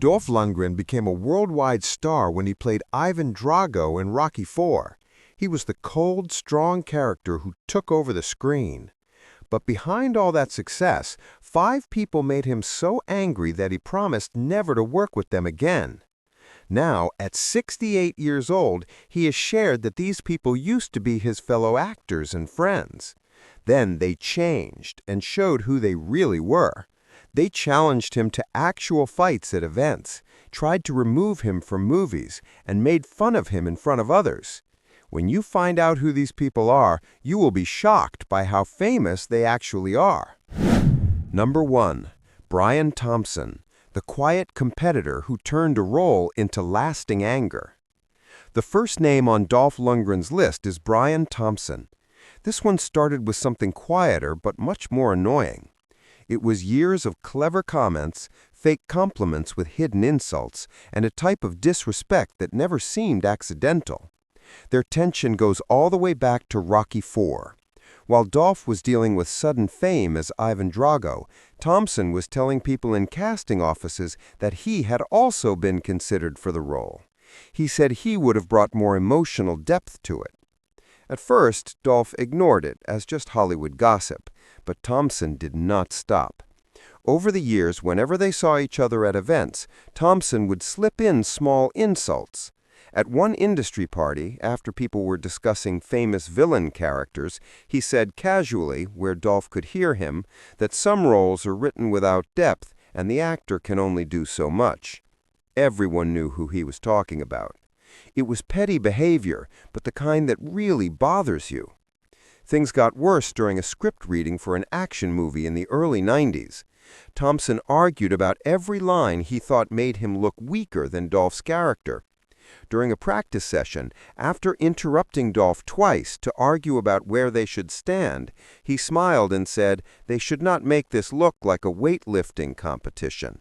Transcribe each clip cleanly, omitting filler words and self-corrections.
Dolph Lundgren became a worldwide star when he played Ivan Drago in Rocky IV. He was the cold, strong character who took over the screen. But behind all that success, 5 people made him so angry that he promised never to work with them again. Now, at 68 years old, he has shared that these people used to be his fellow actors and friends. Then they changed and showed who they really were. They challenged him to actual fights at events, tried to remove him from movies, and made fun of him in front of others. When you find out who these people are, you will be shocked by how famous they actually are. Number 1. Brian Thompson, the quiet competitor who turned a role into lasting anger. The first name on Dolph Lundgren's list is Brian Thompson. This one started with something quieter but much more annoying. It was years of clever comments, fake compliments with hidden insults, and a type of disrespect that never seemed accidental. Their tension goes all the way back to Rocky IV. While Dolph was dealing with sudden fame as Ivan Drago, Thompson was telling people in casting offices that he had also been considered for the role. He said he would have brought more emotional depth to it. At first, Dolph ignored it as just Hollywood gossip, but Thompson did not stop. Over the years, whenever they saw each other at events, Thompson would slip in small insults. At one industry party, after people were discussing famous villain characters, he said casually, where Dolph could hear him, that some roles are written without depth and the actor can only do so much. Everyone knew who he was talking about. It was petty behavior, but the kind that really bothers you. Things got worse during a script reading for an action movie in the early 90s. Thompson argued about every line he thought made him look weaker than Dolph's character. During a practice session, after interrupting Dolph twice to argue about where they should stand, he smiled and said they should not make this look like a weightlifting competition.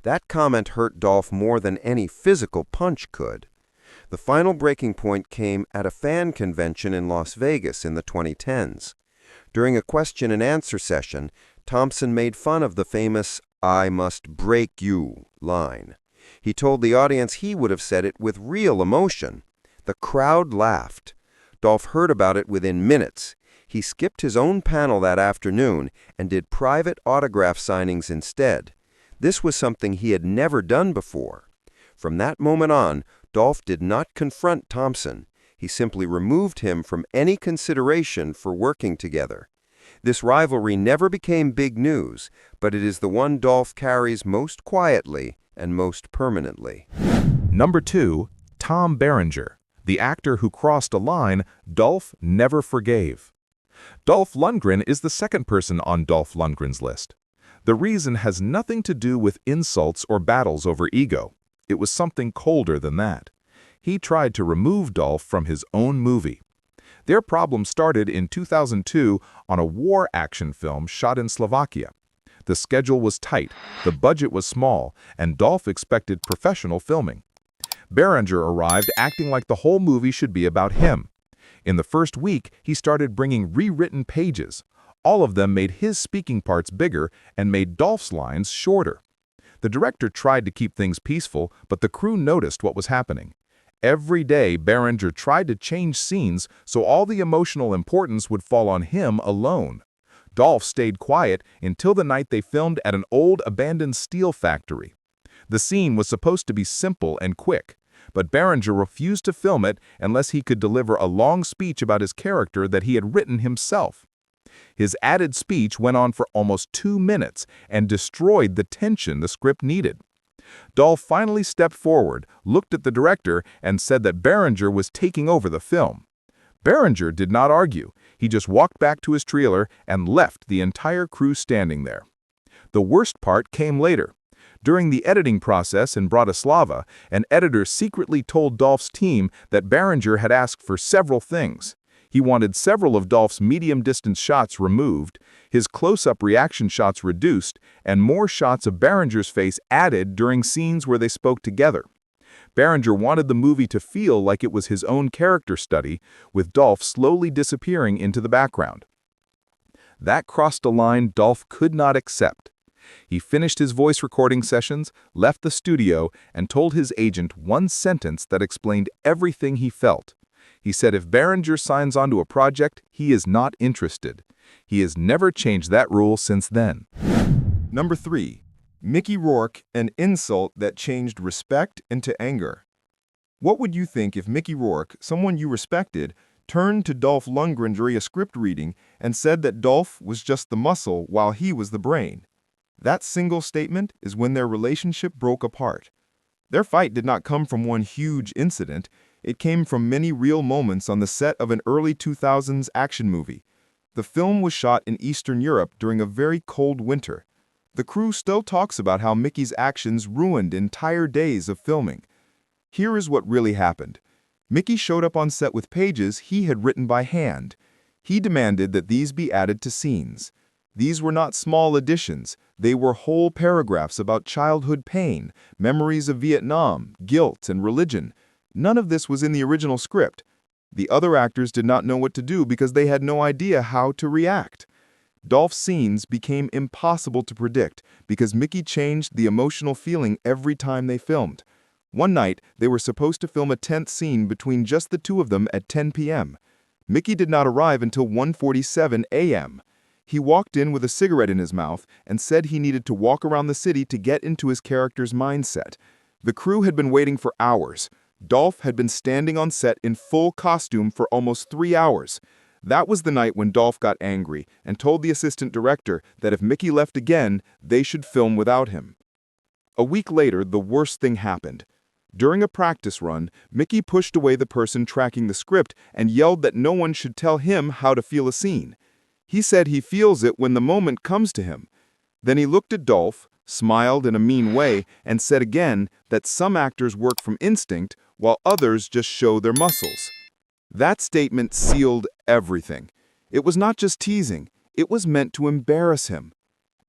That comment hurt Dolph more than any physical punch could. The final breaking point came at a fan convention in Las Vegas in the 2010s. During a question-and-answer session, Thompson made fun of the famous "I must break you" line. He told the audience he would have said it with real emotion. The crowd laughed. Dolph heard about it within minutes. He skipped his own panel that afternoon and did private autograph signings instead. This was something he had never done before. From that moment on, Dolph did not confront Thompson. He simply removed him from any consideration for working together. This rivalry never became big news, but it is the one Dolph carries most quietly and most permanently. Number 2. Tom Berenger, the actor who crossed a line Dolph never forgave. Dolph Lundgren is the second person on Dolph Lundgren's list. The reason has nothing to do with insults or battles over ego. It was something colder than that. He tried to remove Dolph from his own movie. Their problem started in 2002 on a war action film shot in Slovakia. The schedule was tight, the budget was small, and Dolph expected professional filming. Berenger arrived acting like the whole movie should be about him. In the first week, he started bringing rewritten pages. All of them made his speaking parts bigger and made Dolph's lines shorter. The director tried to keep things peaceful, but the crew noticed what was happening. Every day, Berenger tried to change scenes so all the emotional importance would fall on him alone. Dolph stayed quiet until the night they filmed at an old abandoned steel factory. The scene was supposed to be simple and quick, but Berenger refused to film it unless he could deliver a long speech about his character that he had written himself. His added speech went on for almost 2 minutes and destroyed the tension the script needed. Dolph finally stepped forward, looked at the director, and said that Berenger was taking over the film. Berenger did not argue. He just walked back to his trailer and left the entire crew standing there. The worst part came later. During the editing process in Bratislava, an editor secretly told Dolph's team that Berenger had asked for several things. He wanted several of Dolph's medium-distance shots removed, his close-up reaction shots reduced, and more shots of Berenger's face added during scenes where they spoke together. Berenger wanted the movie to feel like it was his own character study, with Dolph slowly disappearing into the background. That crossed a line Dolph could not accept. He finished his voice recording sessions, left the studio, and told his agent one sentence that explained everything he felt. He said if Berenger signs onto a project, he is not interested. He has never changed that rule since then. Number 3. Mickey Rourke, an insult that changed respect into anger. What would you think if Mickey Rourke, someone you respected, turned to Dolph Lundgren during a script reading and said that Dolph was just the muscle while he was the brain? That single statement is when their relationship broke apart. Their fight did not come from one huge incident. It came from many real moments on the set of an early 2000s action movie. The film was shot in Eastern Europe during a very cold winter. The crew still talks about how Mickey's actions ruined entire days of filming. Here is what really happened. Mickey showed up on set with pages he had written by hand. He demanded that these be added to scenes. These were not small additions. They were whole paragraphs about childhood pain, memories of Vietnam, guilt, and religion. None of this was in the original script. The other actors did not know what to do because they had no idea how to react. Dolph's scenes became impossible to predict because Mickey changed the emotional feeling every time they filmed. One night, they were supposed to film a tense scene between just the two of them at 10 p.m. Mickey did not arrive until 1:47 a.m. He walked in with a cigarette in his mouth and said he needed to walk around the city to get into his character's mindset. The crew had been waiting for hours. Dolph had been standing on set in full costume for almost 3 hours. That was the night when Dolph got angry and told the assistant director that if Mickey left again, they should film without him. A week later, the worst thing happened. During a practice run, Mickey pushed away the person tracking the script and yelled that no one should tell him how to feel a scene. He said he feels it when the moment comes to him. Then he looked at Dolph, smiled in a mean way, and said again that some actors work from instinct while others just show their muscles. That statement sealed everything. It was not just teasing, it was meant to embarrass him.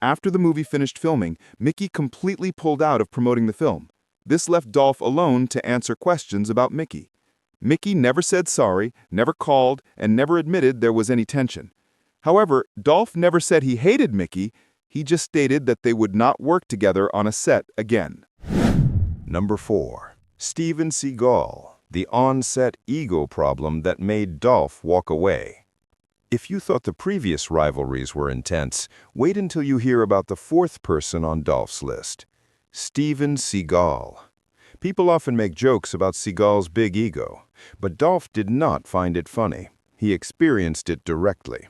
After the movie finished filming, Mickey completely pulled out of promoting the film. This left Dolph alone to answer questions about Mickey. Mickey never said sorry, never called, and never admitted there was any tension. However, Dolph never said he hated Mickey. He just stated that they would not work together on a set again. Number 4. Steven Seagal, the on-set ego problem that made Dolph walk away. If you thought the previous rivalries were intense, wait until you hear about the 4th person on Dolph's list, Steven Seagal. People often make jokes about Seagal's big ego, but Dolph did not find it funny. He experienced it directly.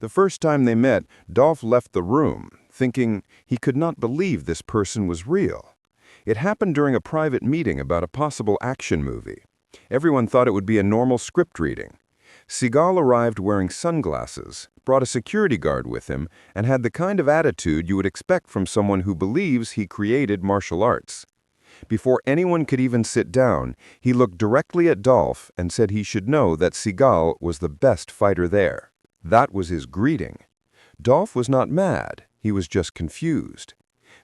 The first time they met, Dolph left the room, thinking he could not believe this person was real. It happened during a private meeting about a possible action movie. Everyone thought it would be a normal script reading. Seagal arrived wearing sunglasses, brought a security guard with him, and had the kind of attitude you would expect from someone who believes he created martial arts. Before anyone could even sit down, he looked directly at Dolph and said he should know that Seagal was the best fighter there. That was his greeting. Dolph was not mad, he was just confused.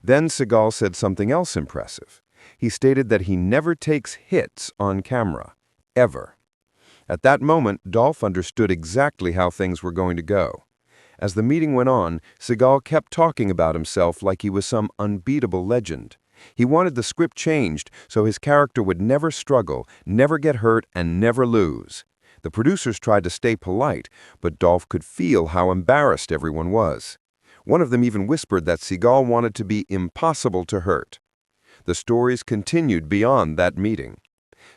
Then Seagal said something else impressive. He stated that he never takes hits on camera, ever. At that moment, Dolph understood exactly how things were going to go. As the meeting went on, Seagal kept talking about himself like he was some unbeatable legend. He wanted the script changed so his character would never struggle, never get hurt, and never lose. The producers tried to stay polite, but Dolph could feel how embarrassed everyone was. One of them even whispered that Seagal wanted to be impossible to hurt. The stories continued beyond that meeting.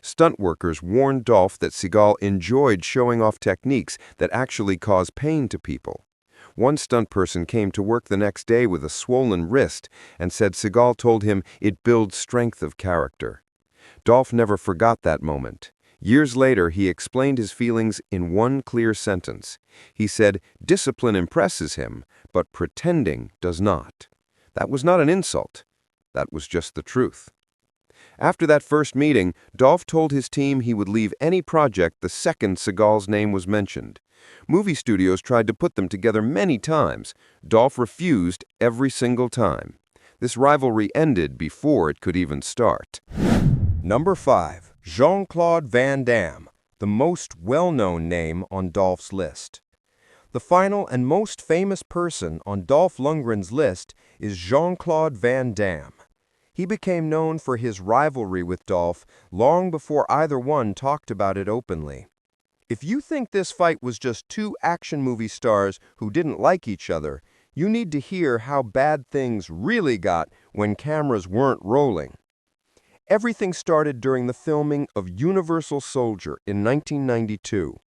Stunt workers warned Dolph that Seagal enjoyed showing off techniques that actually cause pain to people. One stunt person came to work the next day with a swollen wrist and said Seagal told him it builds strength of character. Dolph never forgot that moment. Years later, he explained his feelings in one clear sentence. He said, discipline impresses him, but pretending does not. That was not an insult. That was just the truth. After that first meeting, Dolph told his team he would leave any project the second Seagal's name was mentioned. Movie studios tried to put them together many times. Dolph refused every single time. This rivalry ended before it could even start. Number 5. Jean-Claude Van Damme, the most well-known name on Dolph's list. The final and most famous person on Dolph Lundgren's list is Jean-Claude Van Damme. He became known for his rivalry with Dolph long before either one talked about it openly. If you think this fight was just two action movie stars who didn't like each other, you need to hear how bad things really got when cameras weren't rolling. Everything started during the filming of Universal Soldier in 1992.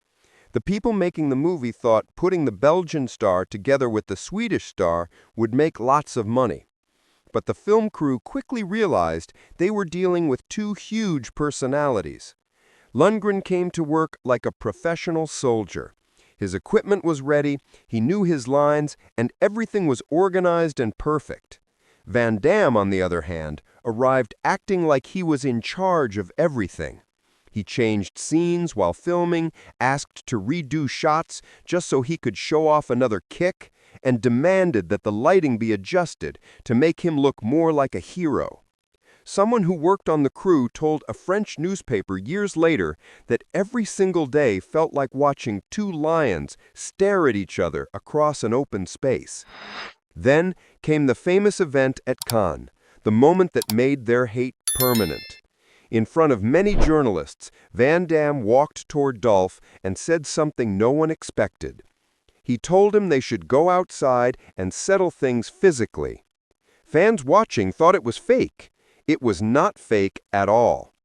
The people making the movie thought putting the Belgian star together with the Swedish star would make lots of money. But the film crew quickly realized they were dealing with two huge personalities. Lundgren came to work like a professional soldier. His equipment was ready, he knew his lines, and everything was organized and perfect. Van Damme, on the other hand, arrived acting like he was in charge of everything. He changed scenes while filming, asked to redo shots just so he could show off another kick, and demanded that the lighting be adjusted to make him look more like a hero. Someone who worked on the crew told a French newspaper years later that every single day felt like watching two lions stare at each other across an open space. Then came the famous event at Cannes, the moment that made their hate permanent. In front of many journalists, Van Damme walked toward Dolph and said something no one expected. He told him they should go outside and settle things physically. Fans watching thought it was fake. It was not fake at all.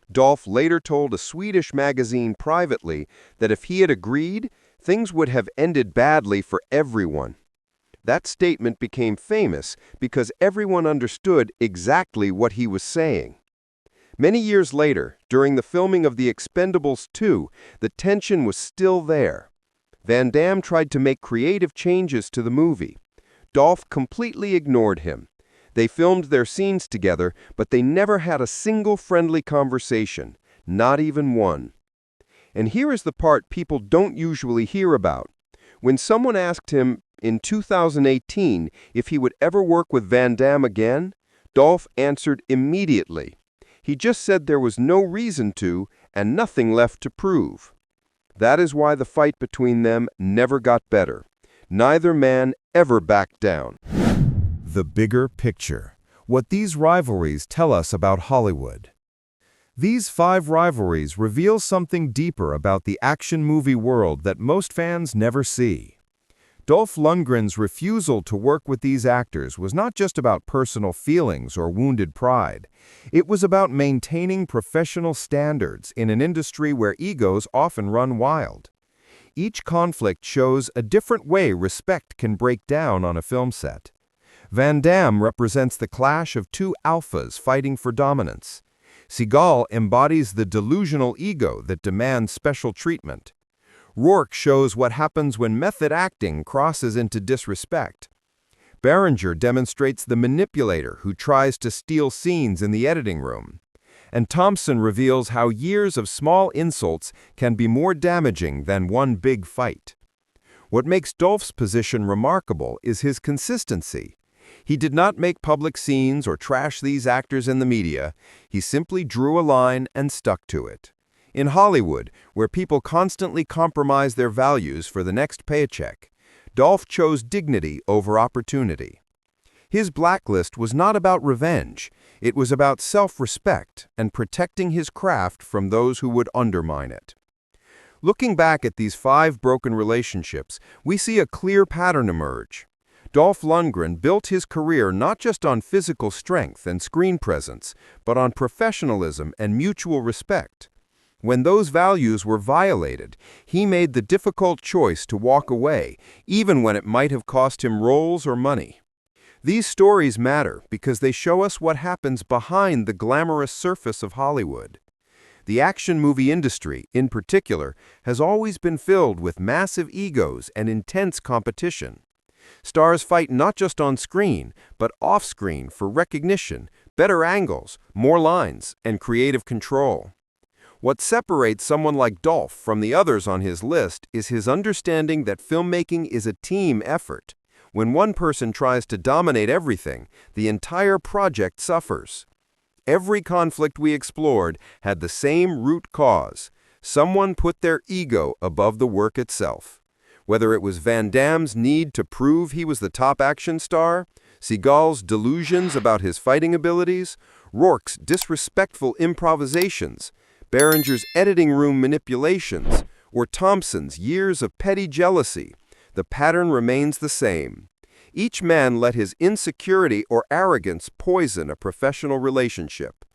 Dolph later told a Swedish magazine privately that if he had agreed, things would have ended badly for everyone. That statement became famous because everyone understood exactly what he was saying. Many years later, during the filming of The Expendables 2, the tension was still there. Van Damme tried to make creative changes to the movie. Dolph completely ignored him. They filmed their scenes together, but they never had a single friendly conversation, not even one. And here is the part people don't usually hear about. When someone asked him in 2018 if he would ever work with Van Damme again, Dolph answered immediately. He just said there was no reason to and nothing left to prove. That is why the fight between them never got better. Neither man ever backed down. The bigger picture. What these rivalries tell us about Hollywood. These 5 rivalries reveal something deeper about the action movie world that most fans never see. Dolph Lundgren's refusal to work with these actors was not just about personal feelings or wounded pride. It was about maintaining professional standards in an industry where egos often run wild. Each conflict shows a different way respect can break down on a film set. Van Damme represents the clash of two alphas fighting for dominance. Seagal embodies the delusional ego that demands special treatment. Rourke shows what happens when method acting crosses into disrespect. Berenger demonstrates the manipulator who tries to steal scenes in the editing room. And Thompson reveals how years of small insults can be more damaging than one big fight. What makes Dolph's position remarkable is his consistency. He did not make public scenes or trash these actors in the media. He simply drew a line and stuck to it. In Hollywood, where people constantly compromise their values for the next paycheck, Dolph chose dignity over opportunity. His blacklist was not about revenge. It was about self-respect and protecting his craft from those who would undermine it. Looking back at these 5 broken relationships, we see a clear pattern emerge. Dolph Lundgren built his career not just on physical strength and screen presence, but on professionalism and mutual respect. When those values were violated, he made the difficult choice to walk away, even when it might have cost him roles or money. These stories matter because they show us what happens behind the glamorous surface of Hollywood. The action movie industry, in particular, has always been filled with massive egos and intense competition. Stars fight not just on screen, but off-screen for recognition, better angles, more lines, and creative control. What separates someone like Dolph from the others on his list is his understanding that filmmaking is a team effort. When one person tries to dominate everything, the entire project suffers. Every conflict we explored had the same root cause. Someone put their ego above the work itself. Whether it was Van Damme's need to prove he was the top action star, Seagal's delusions about his fighting abilities, Rourke's disrespectful improvisations, Berenger's editing room manipulations, or Thompson's years of petty jealousy, the pattern remains the same. Each man let his insecurity or arrogance poison a professional relationship.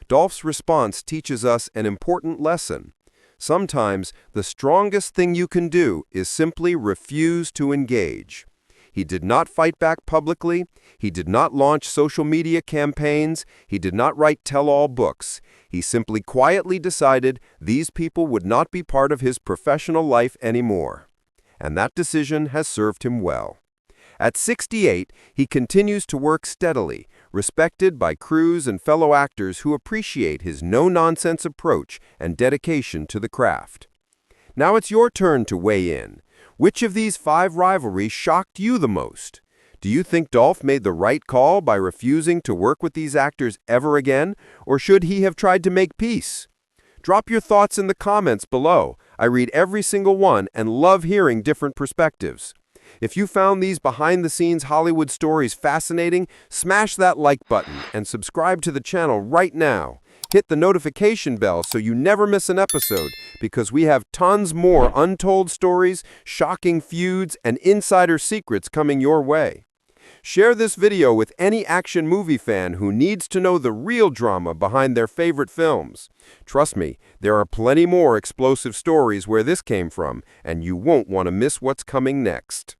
Dolph's response teaches us an important lesson. Sometimes the strongest thing you can do is simply refuse to engage. He did not fight back publicly. He did not launch social media campaigns. He did not write tell-all books. He simply quietly decided these people would not be part of his professional life anymore. And that decision has served him well. At 68, he continues to work steadily, respected by crews and fellow actors who appreciate his no-nonsense approach and dedication to the craft. Now it's your turn to weigh in. Which of these 5 rivalries shocked you the most? Do you think Dolph made the right call by refusing to work with these actors ever again, or should he have tried to make peace? Drop your thoughts in the comments below. I read every single one and love hearing different perspectives. If you found these behind-the-scenes Hollywood stories fascinating, smash that like button and subscribe to the channel right now. Hit the notification bell so you never miss an episode, because we have tons more untold stories, shocking feuds, and insider secrets coming your way. Share this video with any action movie fan who needs to know the real drama behind their favorite films. Trust me, there are plenty more explosive stories where this came from, and you won't want to miss what's coming next.